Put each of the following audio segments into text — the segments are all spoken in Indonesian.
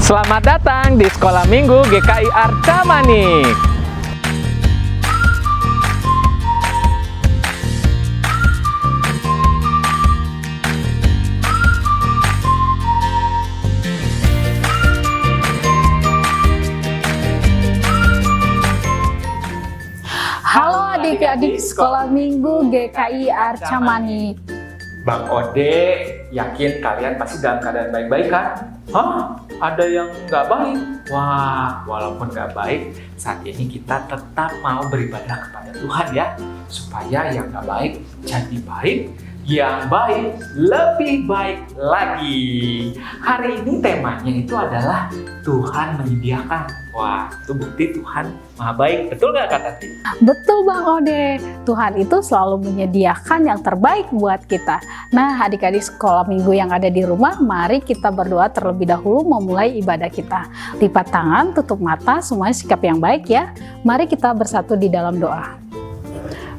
Selamat datang di Sekolah Minggu GKI Arca Manik. Halo adik-adik Sekolah Minggu GKI Arca Manik. Bang Ode, yakin kalian pasti dalam keadaan baik-baik kan? Hah? Ada yang nggak baik? Wah, walaupun nggak baik, saat ini kita tetap mau beribadah kepada Tuhan ya. Supaya yang nggak baik jadi baik, yang baik lebih baik lagi. Hari ini temanya itu adalah Tuhan menyediakan. Wah, itu bukti Tuhan Maha baik. Betul nggak Kak Tati? Betul Bang Ode, Tuhan itu selalu menyediakan yang terbaik buat kita. Nah adik-adik Sekolah Minggu yang ada di rumah, mari kita berdoa terlebih dahulu memulai ibadah kita. Lipat tangan, tutup mata, semuanya sikap yang baik ya. Mari kita bersatu di dalam doa.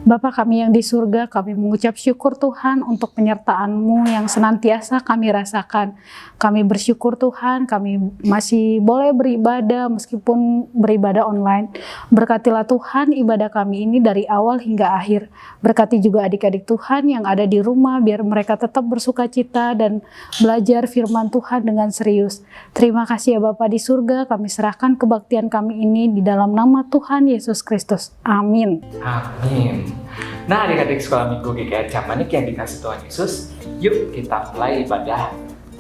Bapa kami yang di surga, kami mengucap syukur Tuhan untuk penyertaan-Mu yang senantiasa kami rasakan. Kami bersyukur Tuhan, kami masih boleh beribadah meskipun beribadah online. Berkatilah Tuhan ibadah kami ini dari awal hingga akhir. Berkati juga adik-adik Tuhan yang ada di rumah, biar mereka tetap bersukacita dan belajar firman Tuhan dengan serius. Terima kasih ya Bapa di surga, kami serahkan kebaktian kami ini di dalam nama Tuhan Yesus Kristus. Amin. Amin. Nah adik-adik Sekolah Minggu GKI Arca Manik yang dikasih Tuhan Yesus, yuk kita mulai ibadah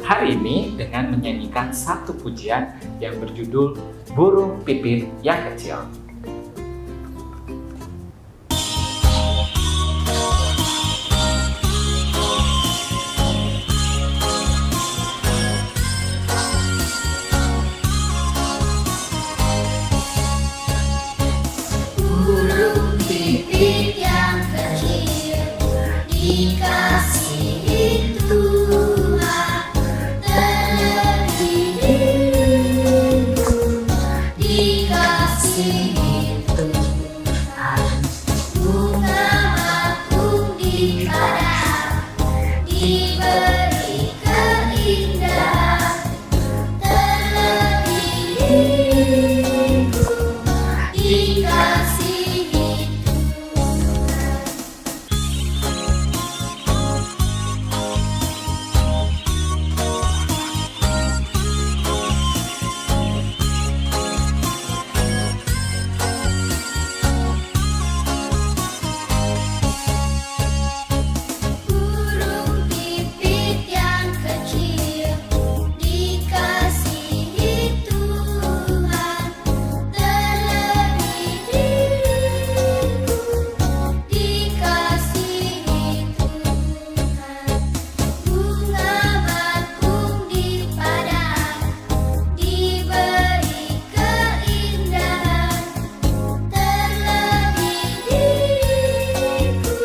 hari ini dengan menyanyikan satu pujian yang berjudul Burung Pipit yang Kecil. Burung pipit yang kecil dikasihi Tuhan, terlebih diriku dikasihi Tuhan. Bunga mawar di padang diberi keindahan, terlebih diriku dikasihi. Burung pipit yang kecil dikasihi Tuhan, terlebih diriku dikasihi Tuhan. Bunga bakung di padang diberi keindahan, terlebih diriku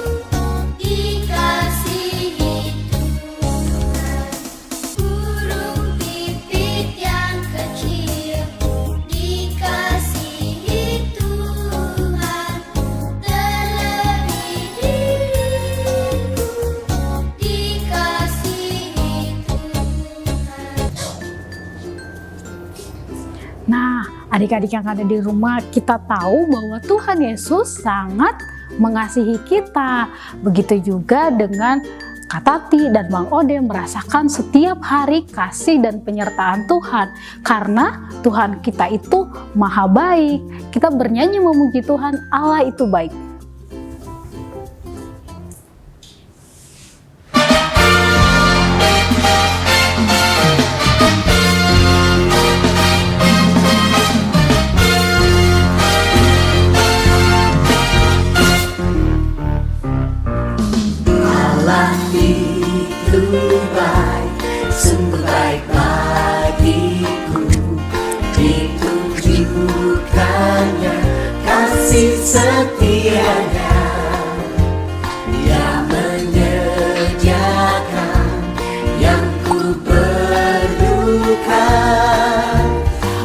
dikasihi Tuhan. Burung pipit yang kecil dikasihi Tuhan, terlebih diriku dikasihi Tuhan. Nah, adik-adik yang ada di rumah, kita tahu bahwa Tuhan Yesus sangat mengasihi kita. Begitu juga dengan Kak Tati dan Bang Ode merasakan setiap hari kasih dan penyertaan Tuhan. Karena Tuhan kita itu maha baik. Kita bernyanyi memuji Tuhan, Allah itu baik. Allah itu baik, sungguh baik bagiku. Ditunjukkannya kasih setianya. Dia menyediakan yang ku perlukan,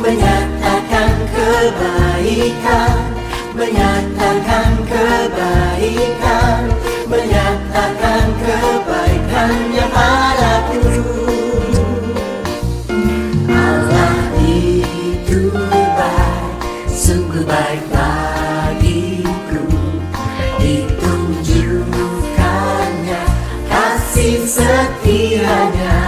menyatakan kebaikan, menyatakan kebaikan, menyatakan kebaikannya padaku. Allah di kasih setianya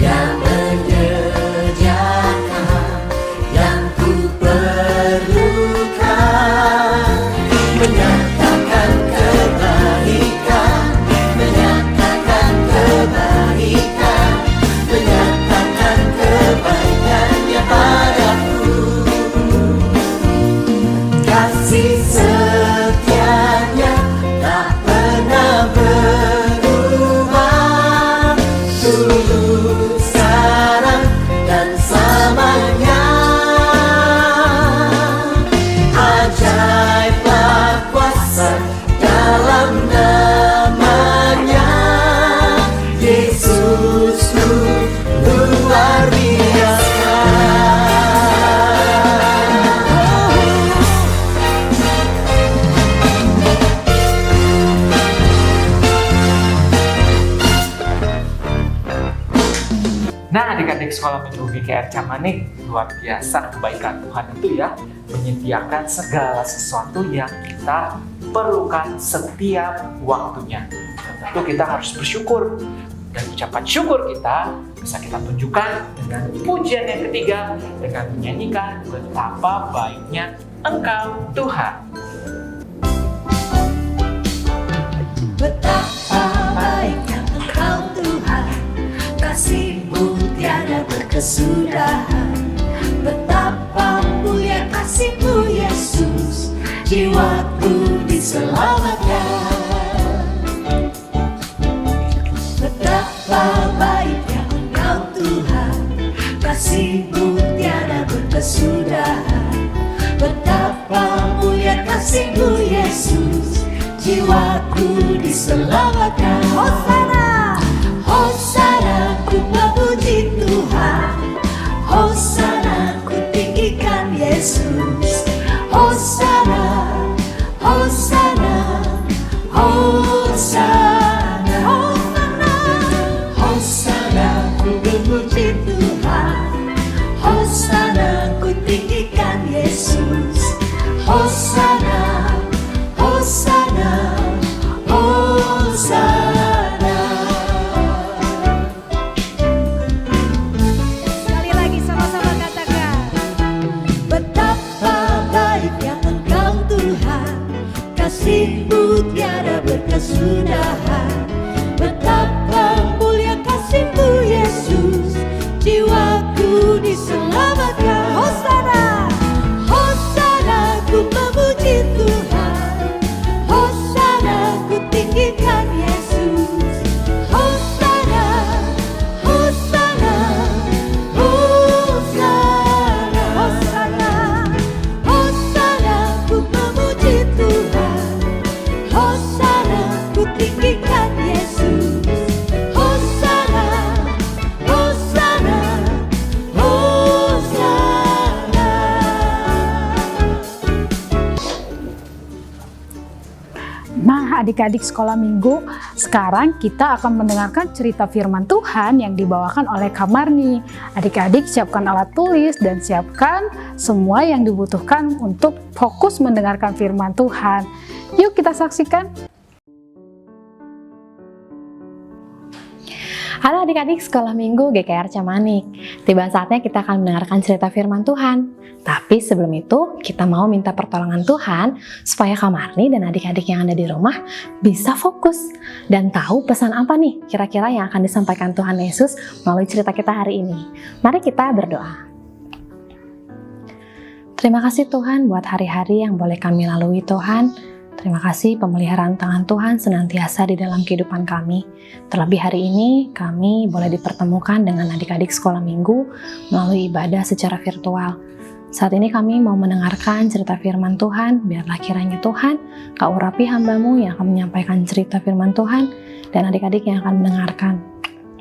yang menyediakan yang ku perlukan, menyatakan kebaikan, menyatakan kebaikan, menyatakan kebaikannya padaku. Kasih setianya tak pernah berubah, dulu, sekarang, dan selamanya. Ajaiblah kuasa dalam namanya, Yesusku luar biasa. Nah, adik-adik sekolah minggu GKR Camanik, luar biasa kebaikan Tuhan itu ya, menyediakan segala sesuatu yang kita perlukan setiap waktunya. Dan tentu kita harus bersyukur. Dan ucapan syukur kita bisa kita tunjukkan dengan pujian yang ketiga, dengan menyanyikan betapa baiknya Engkau Tuhan. Betapa baiknya Engkau Tuhan, kasih-Mu tiada berkesudahan. Betapa mulia kasih-Mu Yesus, jiwaku diselamatkan. Betapa baiknya Engkau Tuhan, kasih-Mu tiada berkesudahan. Betapa mulia kasih-Mu Yesus, jiwaku diselamatkan. Hosana, Hosana, ku memuji Tuhan. Hosana, ku tinggikan Yesus. Hosana, Hosana, Hosana, Hosana, Hosana, ku memuji Tuhan. Hosana, ku tinggikan Yesus. Hosana, Hosana, Hosana. Sekali lagi sama-sama katakan. Betapa baiknya Engkau Tuhan, kasih-Mu tiada berkesudahan. Betapa mulia kasih-Mu Yesus, jiwaku diselamatkan. Hosana, Hosana, ku memuji Tuhan. Hosana, ku tinggikan Yesus. Hosana, Hosana, Hosana, Hosana, Hosana, ku memuji Tuhan. Hosana, ku tinggikan Yesus. Hosana, Hosana, Hosana. Nah, adik-adik sekolah minggu, sekarang kita akan mendengarkan cerita firman Tuhan yang dibawakan oleh Kak Marni. Adik-adik siapkan alat tulis dan siapkan semua yang dibutuhkan untuk fokus mendengarkan firman Tuhan. Yuk kita saksikan. Halo adik-adik sekolah minggu GKR Camanik. Tiba saatnya kita akan mendengarkan cerita firman Tuhan. Tapi sebelum itu, kita mau minta pertolongan Tuhan supaya Kak Marni dan adik-adik yang ada di rumah bisa fokus dan tahu pesan apa nih kira-kira yang akan disampaikan Tuhan Yesus melalui cerita kita hari ini. Mari kita berdoa. Terima kasih Tuhan buat hari-hari yang boleh kami lalui Tuhan. Terima kasih pemeliharaan tangan Tuhan senantiasa di dalam kehidupan kami. Terlebih hari ini kami boleh dipertemukan dengan adik-adik sekolah minggu melalui ibadah secara virtual. Saat ini kami mau mendengarkan cerita firman Tuhan. Biarlah kiranya Tuhan Kau urapi hamba-Mu yang akan menyampaikan cerita firman Tuhan dan adik-adik yang akan mendengarkan.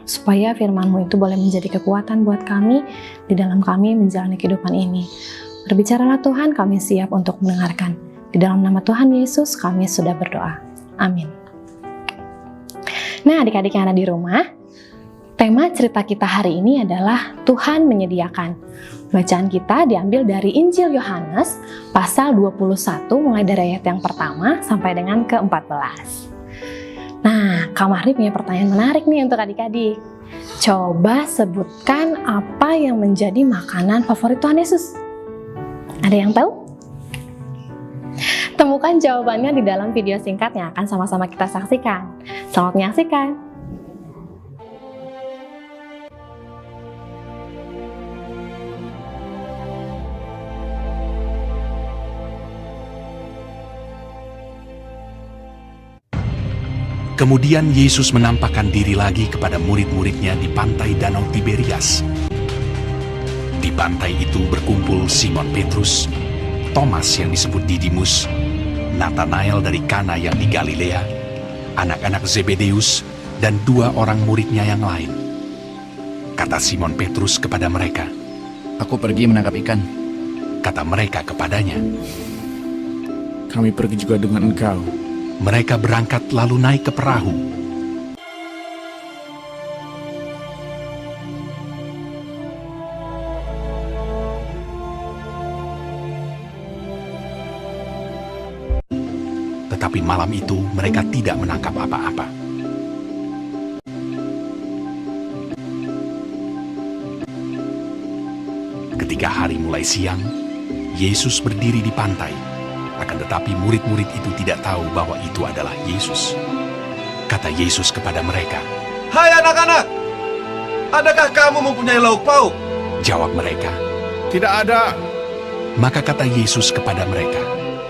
Supaya firman-Mu itu boleh menjadi kekuatan buat kami di dalam kami menjalani kehidupan ini. Berbicaralah Tuhan, kami siap untuk mendengarkan. Di dalam nama Tuhan Yesus kami sudah berdoa. Amin. Nah adik-adik yang ada di rumah, tema cerita kita hari ini adalah Tuhan menyediakan. Bacaan kita diambil dari Injil Yohanes pasal 21 mulai dari ayat yang pertama sampai dengan ke-14. Nah Kak Mahri punya pertanyaan menarik nih untuk adik-adik. Coba sebutkan apa yang menjadi makanan favorit Tuhan Yesus. Ada yang tahu? Temukan jawabannya di dalam video singkat yang akan sama-sama kita saksikan. Selamat menyaksikan. Kemudian Yesus menampakkan diri lagi kepada murid-muridnya di pantai Danau Tiberias. Di pantai itu berkumpul Simon Petrus, Thomas yang disebut Didimus, Nathanael dari Kana yang di Galilea, anak-anak Zebedeus, dan 2 orang muridnya yang lain. Kata Simon Petrus kepada mereka, "Aku pergi menangkap ikan." kata mereka kepadanya. "Kami pergi juga dengan engkau." Mereka berangkat lalu naik ke perahu. Tetapi malam itu mereka tidak menangkap apa-apa. Ketika hari mulai siang, Yesus berdiri di pantai. Akan tetapi murid-murid itu tidak tahu bahwa itu adalah Yesus. Kata Yesus kepada mereka, "Hai anak-anak, adakah kamu mempunyai lauk pauk?" Jawab mereka. "Tidak ada." Maka kata Yesus kepada mereka,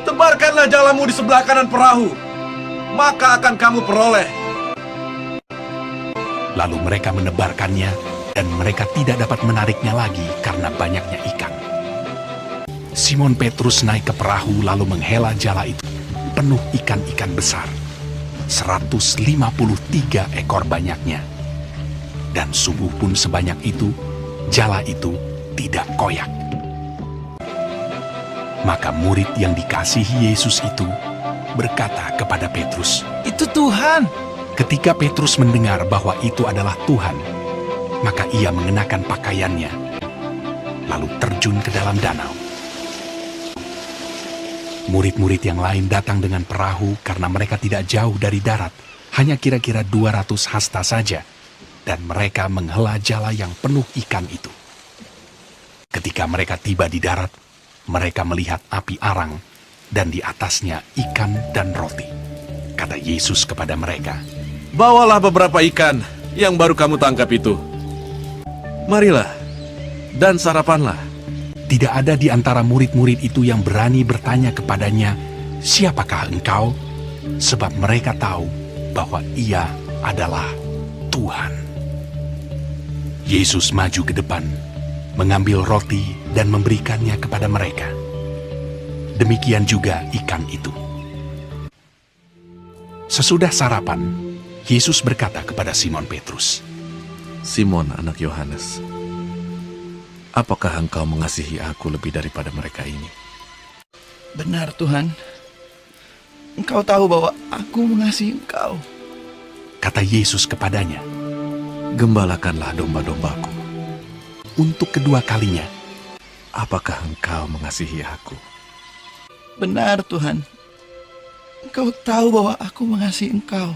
"Tebarkanlah jalamu di sebelah kanan perahu, maka akan kamu peroleh." Lalu mereka menebarkannya, dan mereka tidak dapat menariknya lagi karena banyaknya ikan. Simon Petrus naik ke perahu lalu menghela jala itu, penuh ikan-ikan besar, 153 ekor banyaknya. Dan sungguh pun sebanyak itu, jala itu tidak koyak. Maka murid yang dikasihi Yesus itu berkata kepada Petrus, "Itu Tuhan." Ketika Petrus mendengar bahwa itu adalah Tuhan, maka ia mengenakan pakaiannya, lalu terjun ke dalam danau. Murid-murid yang lain datang dengan perahu karena mereka tidak jauh dari darat, hanya kira-kira 200 hasta saja, dan mereka menghela jala yang penuh ikan itu. Ketika mereka tiba di darat, mereka melihat api arang, dan di atasnya ikan dan roti. Kata Yesus kepada mereka, "Bawalah beberapa ikan yang baru kamu tangkap itu. Marilah, dan sarapanlah." Tidak ada di antara murid-murid itu yang berani bertanya kepadanya, "Siapakah engkau?" Sebab mereka tahu bahwa ia adalah Tuhan. Yesus maju ke depan, mengambil roti dan memberikannya kepada mereka. Demikian juga ikan itu. Sesudah sarapan, Yesus berkata kepada Simon Petrus, "Simon anak Yohanes, apakah engkau mengasihi aku lebih daripada mereka ini?" "Benar Tuhan, Engkau tahu bahwa aku mengasihi Engkau." kata Yesus kepadanya. "Gembalakanlah domba-dombaku." Untuk kedua kalinya, "Apakah engkau mengasihi aku?" "Benar Tuhan, Engkau tahu bahwa aku mengasihi Engkau."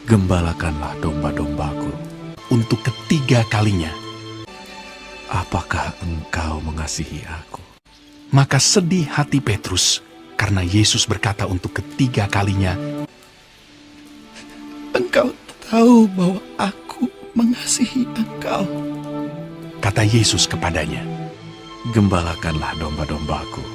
"Gembalakanlah domba-dombaku." untuk ketiga kalinya, "Apakah engkau mengasihi aku?" maka sedih hati Petrus karena Yesus berkata untuk ketiga kalinya, "Engkau tahu bahwa aku mengasihi Engkau." kata Yesus kepadanya. "Gembalakanlah domba-dombaku."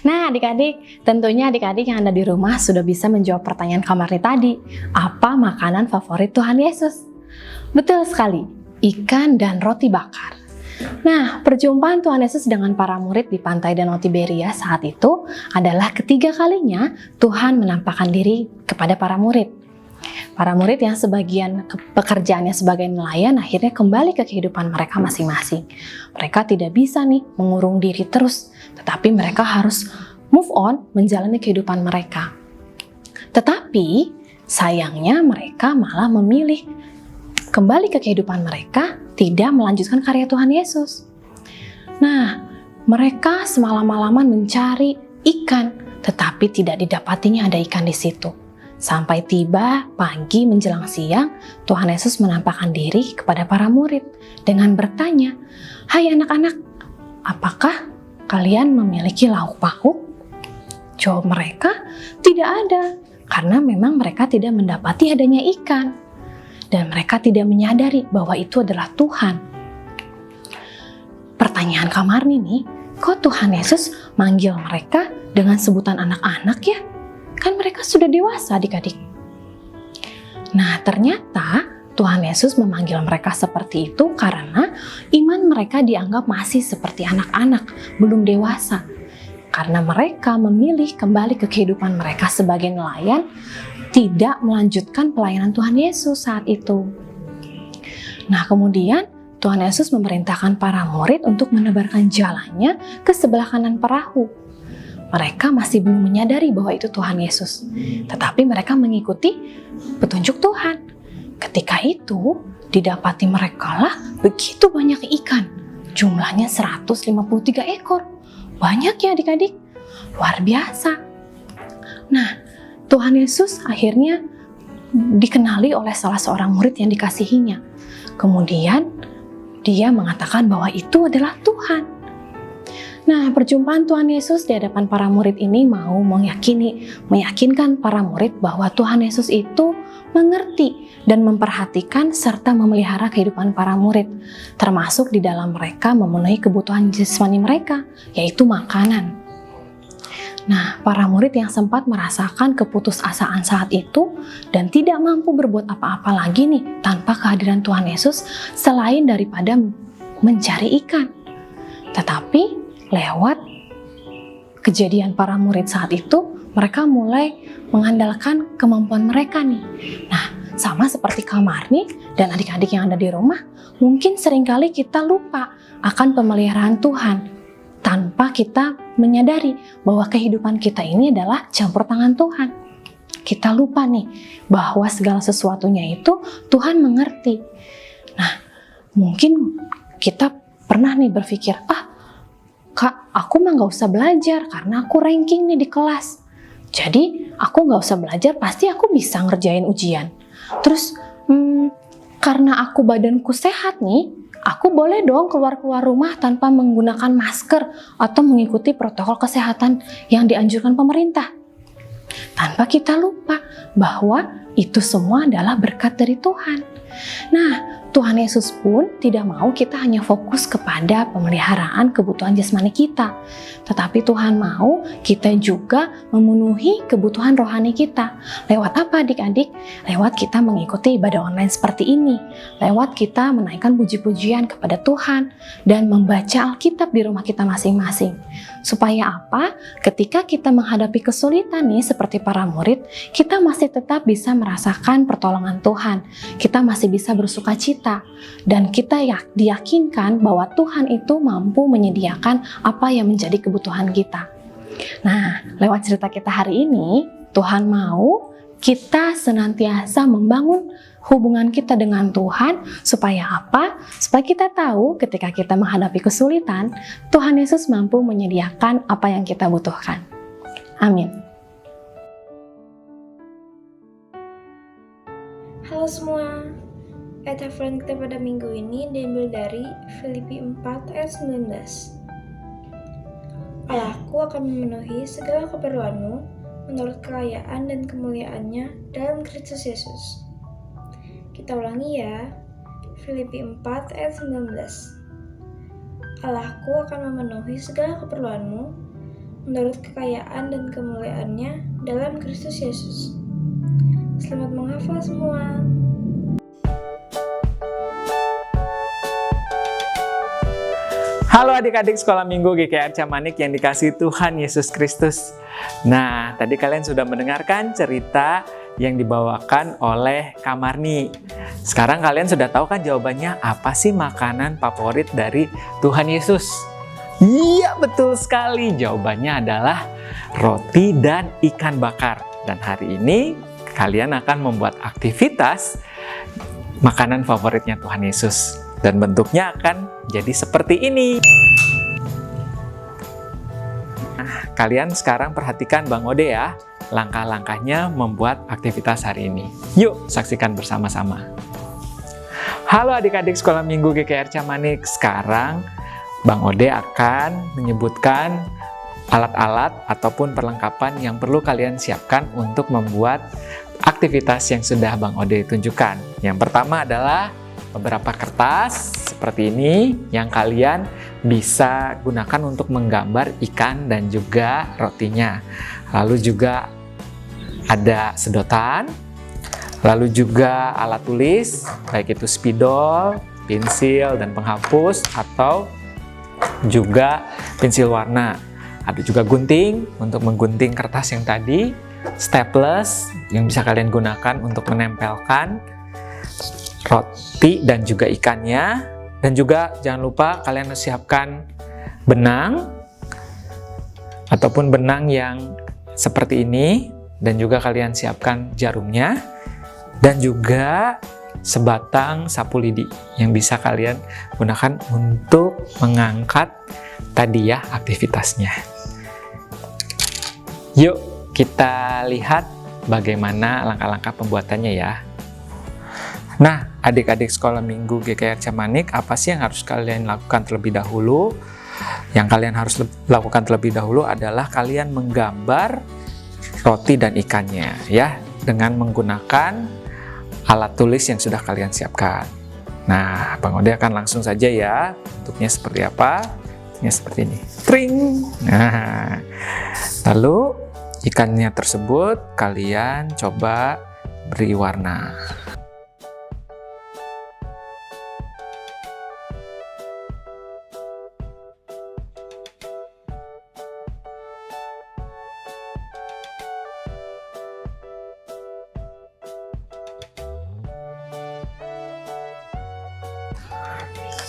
Nah adik-adik, tentunya adik-adik yang ada di rumah sudah bisa menjawab pertanyaan Kak Marni tadi. Apa makanan favorit Tuhan Yesus? Betul sekali, ikan dan roti bakar. Nah, perjumpaan Tuhan Yesus dengan para murid di pantai Danau Tiberias saat itu adalah ketiga kalinya Tuhan menampakkan diri kepada para murid. Para murid yang sebagian pekerjaannya sebagai nelayan akhirnya kembali ke kehidupan mereka masing-masing. Mereka tidak bisa nih mengurung diri terus, tetapi mereka harus move on menjalani kehidupan mereka. Tetapi sayangnya mereka malah memilih kembali ke kehidupan mereka, tidak melanjutkan karya Tuhan Yesus. Nah, mereka semalam-malaman mencari ikan, tetapi tidak didapatinya ada ikan di situ. Sampai tiba pagi menjelang siang, Tuhan Yesus menampakkan diri kepada para murid dengan bertanya, "Hai anak-anak, apakah kalian memiliki lauk pauk?" Jawab mereka, "Tidak ada," karena memang mereka tidak mendapati adanya ikan. Dan mereka tidak menyadari bahwa itu adalah Tuhan. Pertanyaan Kak Marni nih, kok Tuhan Yesus manggil mereka dengan sebutan anak-anak ya? Kan mereka sudah dewasa adik-adik. Nah, ternyata Tuhan Yesus memanggil mereka seperti itu karena iman mereka dianggap masih seperti anak-anak, belum dewasa. Karena mereka memilih kembali ke kehidupan mereka sebagai nelayan, tidak melanjutkan pelayanan Tuhan Yesus saat itu. Nah, kemudian Tuhan Yesus memerintahkan para murid untuk menebarkan jalannya ke sebelah kanan perahu. Mereka masih belum menyadari bahwa itu Tuhan Yesus, tetapi mereka mengikuti petunjuk Tuhan. Ketika itu, didapati mereka lah begitu banyak ikan. Jumlahnya 153 ekor. Banyak ya adik-adik, luar biasa. Nah, Tuhan Yesus akhirnya dikenali oleh salah seorang murid yang dikasihinya. Kemudian dia mengatakan bahwa itu adalah Tuhan. Nah, perjumpaan Tuhan Yesus di hadapan para murid ini mau meyakinkan para murid bahwa Tuhan Yesus itu mengerti dan memperhatikan serta memelihara kehidupan para murid, termasuk di dalam mereka memenuhi kebutuhan jasmani mereka, yaitu makanan. Nah, para murid yang sempat merasakan keputusasaan saat itu dan tidak mampu berbuat apa-apa lagi nih tanpa kehadiran Tuhan Yesus selain daripada mencari ikan. Tetapi lewat kejadian para murid saat itu, mereka mulai mengandalkan kemampuan mereka nih. Nah, sama seperti Kak Marni dan adik-adik yang ada di rumah, mungkin seringkali kita lupa akan pemeliharaan Tuhan tanpa kita menyadari bahwa kehidupan kita ini adalah campur tangan Tuhan. Kita lupa nih bahwa segala sesuatunya itu Tuhan mengerti. Nah, mungkin kita pernah nih berpikir, Kak, aku mah gak usah belajar karena aku ranking nih di kelas. Jadi, aku gak usah belajar, pasti aku bisa ngerjain ujian. Terus, karena aku badanku sehat nih, aku boleh dong keluar-keluar rumah tanpa menggunakan masker atau mengikuti protokol kesehatan yang dianjurkan pemerintah. Tanpa kita lupa bahwa itu semua adalah berkat dari Tuhan. Nah, Tuhan Yesus pun tidak mau kita hanya fokus kepada pemeliharaan kebutuhan jasmani kita, tetapi Tuhan mau kita juga memenuhi kebutuhan rohani kita. Lewat apa adik-adik? Lewat kita mengikuti ibadah online seperti ini, lewat kita menaikkan puji-pujian kepada Tuhan dan membaca Alkitab di rumah kita masing-masing. Supaya apa? Ketika kita menghadapi kesulitan nih seperti para murid, kita masih tetap bisa merasakan pertolongan Tuhan. Kita masih bisa bersuka cita dan kita diyakinkan bahwa Tuhan itu mampu menyediakan apa yang menjadi kebutuhan kita. Nah, lewat cerita kita hari ini, Tuhan mau kita senantiasa membangun hubungan kita dengan Tuhan. Supaya apa? Supaya kita tahu ketika kita menghadapi kesulitan, Tuhan Yesus mampu menyediakan apa yang kita butuhkan. Amin. Halo semua, ayat hafalan kita pada minggu ini diambil dari Filipi 4 ayat 19. Allahku akan memenuhi segala keperluanmu menurut kekayaan dan kemuliaannya dalam Kristus Yesus. Kita ulangi ya, Filipi 4 ayat 19. Allahku akan memenuhi segala keperluanmu menurut kekayaan dan kemuliaannya dalam Kristus Yesus. Selamat menghafal semua. Halo adik-adik sekolah minggu GKR Camanik yang dikasihi Tuhan Yesus Kristus. Nah, tadi kalian sudah mendengarkan cerita yang dibawakan oleh Kak Marni. Sekarang kalian sudah tahu kan jawabannya apa sih makanan favorit dari Tuhan Yesus? Iya, betul sekali. Jawabannya adalah roti dan ikan bakar. Dan hari ini kalian akan membuat aktivitas makanan favoritnya Tuhan Yesus. Dan bentuknya akan jadi seperti ini. Nah, kalian sekarang perhatikan Bang Ode ya, langkah-langkahnya membuat aktivitas hari ini. Yuk, saksikan bersama-sama. Halo adik-adik Sekolah Minggu GKR Camanik. Sekarang Bang Ode akan menyebutkan alat-alat ataupun perlengkapan yang perlu kalian siapkan untuk membuat aktivitas yang sudah Bang Ode tunjukkan. Yang pertama adalah beberapa kertas seperti ini yang kalian bisa gunakan untuk menggambar ikan dan juga rotinya. Lalu juga ada sedotan, lalu juga alat tulis, baik itu spidol, pensil, dan penghapus, atau juga pensil warna. Ada juga gunting untuk menggunting kertas yang tadi, staples yang bisa kalian gunakan untuk menempelkan roti dan juga ikannya. Dan juga jangan lupa kalian siapkan benang ataupun benang yang seperti ini, dan juga kalian siapkan jarumnya dan juga sebatang sapu lidi yang bisa kalian gunakan untuk mengangkat tadi ya aktivitasnya. Yuk kita lihat bagaimana langkah-langkah pembuatannya ya. Nah, adik-adik Sekolah Minggu GKR Camanik, apa sih yang harus kalian lakukan terlebih dahulu? Yang kalian harus lakukan terlebih dahulu adalah kalian menggambar roti dan ikannya ya, dengan menggunakan alat tulis yang sudah kalian siapkan. Nah, Bang Ode akan langsung saja ya. Bentuknya seperti apa? Bentuknya seperti ini. Tring! Nah, lalu ikannya tersebut kalian coba beri warna.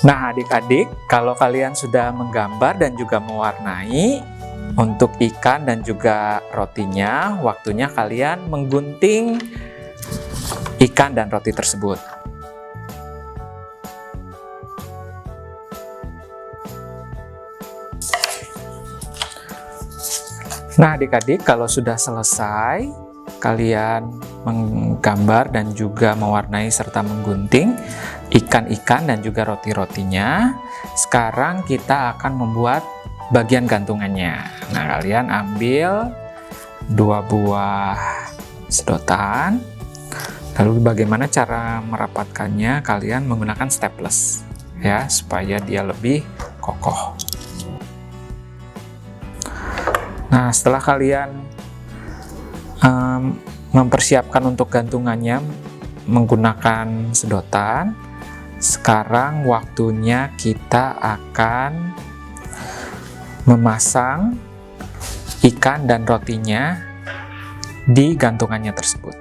Nah, adik-adik, kalau kalian sudah menggambar dan juga mewarnai untuk ikan dan juga rotinya, waktunya kalian menggunting ikan dan roti tersebut. Nah, adik-adik, kalau sudah selesai, kalian menggambar dan juga mewarnai serta menggunting ikan-ikan dan juga roti-rotinya. Sekarang kita akan membuat bagian gantungannya. Nah, kalian ambil 2 buah sedotan. Lalu bagaimana cara merapatkannya? Kalian menggunakan staples ya, supaya dia lebih kokoh. Nah, setelah kalian mempersiapkan untuk gantungannya menggunakan sedotan, sekarang waktunya kita akan memasang ikan dan rotinya di gantungannya tersebut.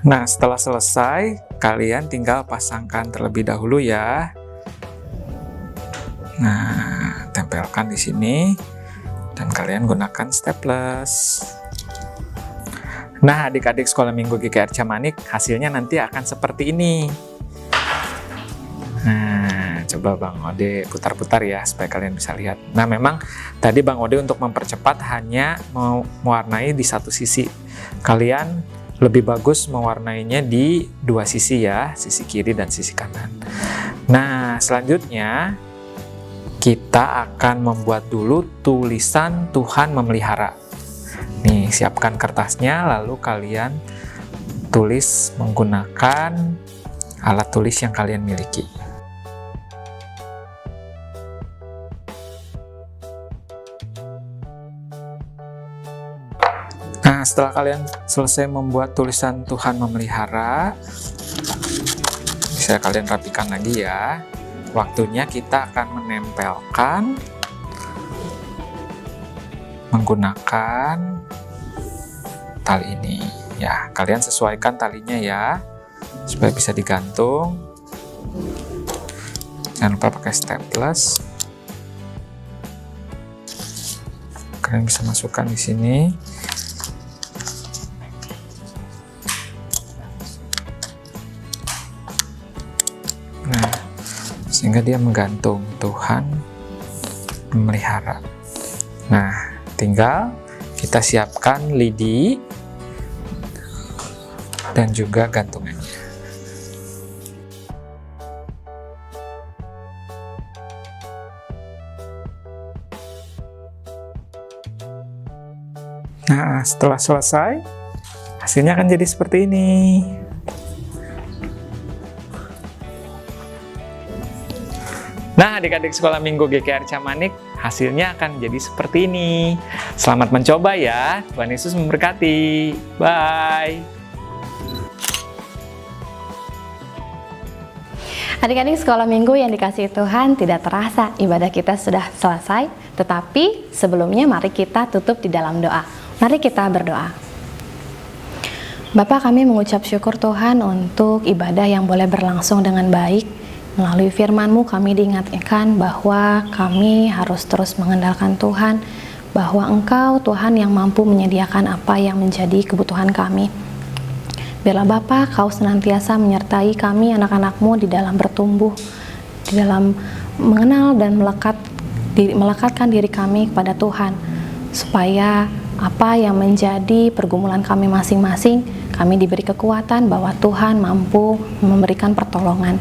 Nah, setelah selesai, kalian tinggal pasangkan terlebih dahulu ya. Nah, tempelkan di sini dan kalian gunakan staples. Nah, adik-adik Sekolah Minggu GKR Camanik, hasilnya nanti akan seperti ini. Nah, coba Bang Ode putar-putar ya supaya kalian bisa lihat. Nah, memang tadi Bang Ode untuk mempercepat hanya mewarnai di satu sisi. Kalian lebih bagus mewarnainya di 2 sisi ya, sisi kiri dan sisi kanan. Nah, selanjutnya kita akan membuat dulu tulisan Tuhan memelihara. Nih, siapkan kertasnya, lalu kalian tulis menggunakan alat tulis yang kalian miliki. Nah, setelah kalian selesai membuat tulisan Tuhan memelihara, bisa kalian rapikan lagi ya. Waktunya kita akan menempelkan menggunakan tali ini. Ya, kalian sesuaikan talinya ya, supaya bisa digantung. Jangan lupa pakai staples. Kalian bisa masukkan di sini. Nah, sehingga dia menggantung, Tuhan memelihara. Nah, tinggal kita siapkan lidi dan juga gantungannya. Nah, setelah selesai, hasilnya akan jadi seperti ini. Nah, adik-adik sekolah minggu GKR Camanik, hasilnya akan jadi seperti ini. Selamat mencoba ya. Tuhan Yesus memberkati. Bye. Adik-adik sekolah minggu yang dikasihi Tuhan, tidak terasa ibadah kita sudah selesai. Tetapi sebelumnya mari kita tutup di dalam doa. Mari kita berdoa. Bapa, kami mengucap syukur Tuhan untuk ibadah yang boleh berlangsung dengan baik. Melalui firman-Mu kami diingatkan bahwa kami harus terus mengandalkan Tuhan, bahwa Engkau Tuhan yang mampu menyediakan apa yang menjadi kebutuhan kami. Biarlah Bapa, Kau senantiasa menyertai kami anak-anak-Mu di dalam bertumbuh, di dalam mengenal dan melekatkan diri kami kepada Tuhan, supaya apa yang menjadi pergumulan kami masing-masing, kami diberi kekuatan bahwa Tuhan mampu memberikan pertolongan.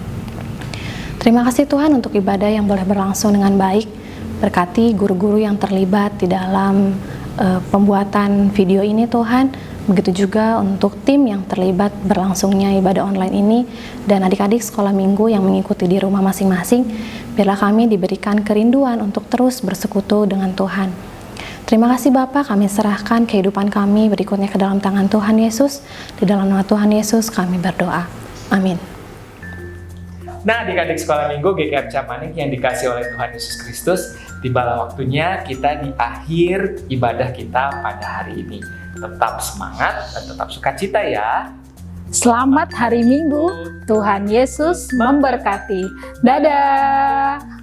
Terima kasih Tuhan untuk ibadah yang boleh berlangsung dengan baik. Berkati guru-guru yang terlibat di dalam pembuatan video ini Tuhan. Begitu juga untuk tim yang terlibat berlangsungnya ibadah online ini, dan adik-adik sekolah minggu yang mengikuti di rumah masing-masing. Biarlah kami diberikan kerinduan untuk terus bersekutu dengan Tuhan. Terima kasih Bapa, kami serahkan kehidupan kami berikutnya ke dalam tangan Tuhan Yesus. Di dalam nama Tuhan Yesus kami berdoa. Amin. Nah, adik-adik sekolah minggu GKR Camanik yang dikasih oleh Tuhan Yesus Kristus, tibalah waktunya kita di akhir ibadah kita pada hari ini. Tetap semangat dan tetap sukacita ya. Selamat hari Minggu, Tuhan Yesus memberkati. Dadah.